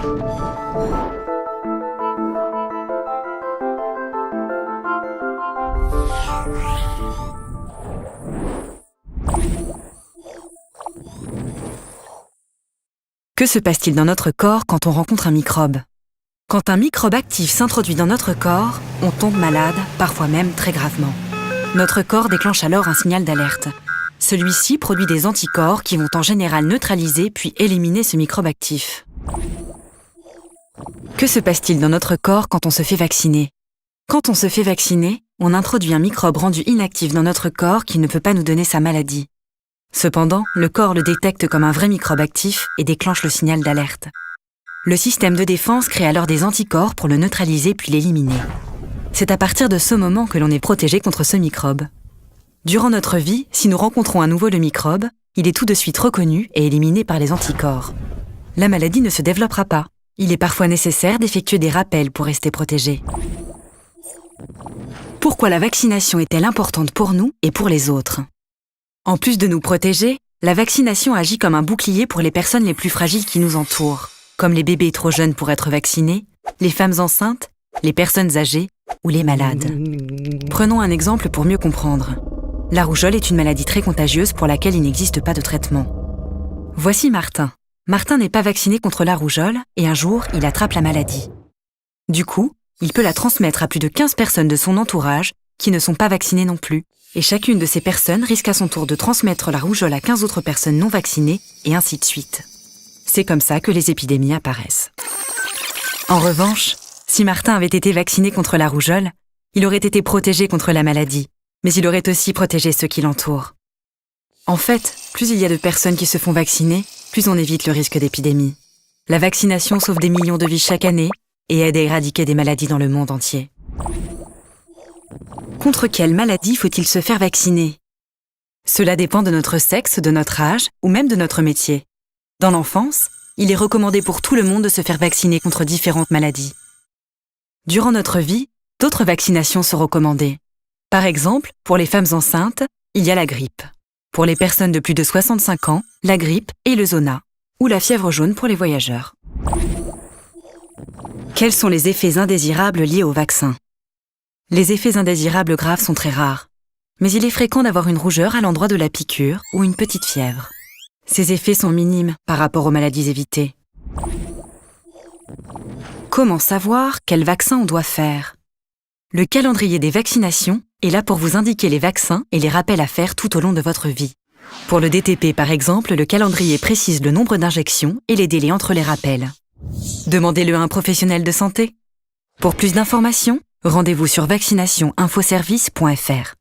Que se passe-t-il dans notre corps quand on rencontre un microbe ? Quand un microbe actif s'introduit dans notre corps, on tombe malade, parfois même très gravement. Notre corps déclenche alors un signal d'alerte. Celui-ci produit des anticorps qui vont en général neutraliser puis éliminer ce microbe actif. Que se passe-t-il dans notre corps quand on se fait vacciner ? Quand on se fait vacciner, on introduit un microbe rendu inactif dans notre corps qui ne peut pas nous donner sa maladie. Cependant, le corps le détecte comme un vrai microbe actif et déclenche le signal d'alerte. Le système de défense crée alors des anticorps pour le neutraliser puis l'éliminer. C'est à partir de ce moment que l'on est protégé contre ce microbe. Durant notre vie, si nous rencontrons à nouveau le microbe, il est tout de suite reconnu et éliminé par les anticorps. La maladie ne se développera pas. Il est parfois nécessaire d'effectuer des rappels pour rester protégé. Pourquoi la vaccination est-elle importante pour nous et pour les autres ? En plus de nous protéger, la vaccination agit comme un bouclier pour les personnes les plus fragiles qui nous entourent, comme les bébés trop jeunes pour être vaccinés, les femmes enceintes, les personnes âgées ou les malades. Prenons un exemple pour mieux comprendre. La rougeole est une maladie très contagieuse pour laquelle il n'existe pas de traitement. Voici Martin. Martin n'est pas vacciné contre la rougeole et un jour, il attrape la maladie. Du coup, il peut la transmettre à plus de 15 personnes de son entourage qui ne sont pas vaccinées non plus. Et chacune de ces personnes risque à son tour de transmettre la rougeole à 15 autres personnes non vaccinées, et ainsi de suite. C'est comme ça que les épidémies apparaissent. En revanche, si Martin avait été vacciné contre la rougeole, il aurait été protégé contre la maladie, mais il aurait aussi protégé ceux qui l'entourent. En fait, plus il y a de personnes qui se font vacciner, plus on évite le risque d'épidémie. La vaccination sauve des millions de vies chaque année et aide à éradiquer des maladies dans le monde entier. Contre quelle maladie faut-il se faire vacciner ? Cela dépend de notre sexe, de notre âge ou même de notre métier. Dans l'enfance, il est recommandé pour tout le monde de se faire vacciner contre différentes maladies. Durant notre vie, d'autres vaccinations sont recommandées. Par exemple, pour les femmes enceintes, il y a la grippe. Pour les personnes de plus de 65 ans, la grippe et le zona, ou la fièvre jaune pour les voyageurs. Quels sont les effets indésirables liés au vaccin ? Les effets indésirables graves sont très rares, mais il est fréquent d'avoir une rougeur à l'endroit de la piqûre ou une petite fièvre. Ces effets sont minimes par rapport aux maladies évitées. Comment savoir quel vaccin on doit faire ? Le calendrier des vaccinations est là pour vous indiquer les vaccins et les rappels à faire tout au long de votre vie. Pour le DTP par exemple, le calendrier précise le nombre d'injections et les délais entre les rappels. Demandez-le à un professionnel de santé. Pour plus d'informations, rendez-vous sur vaccinationinfoservice.fr.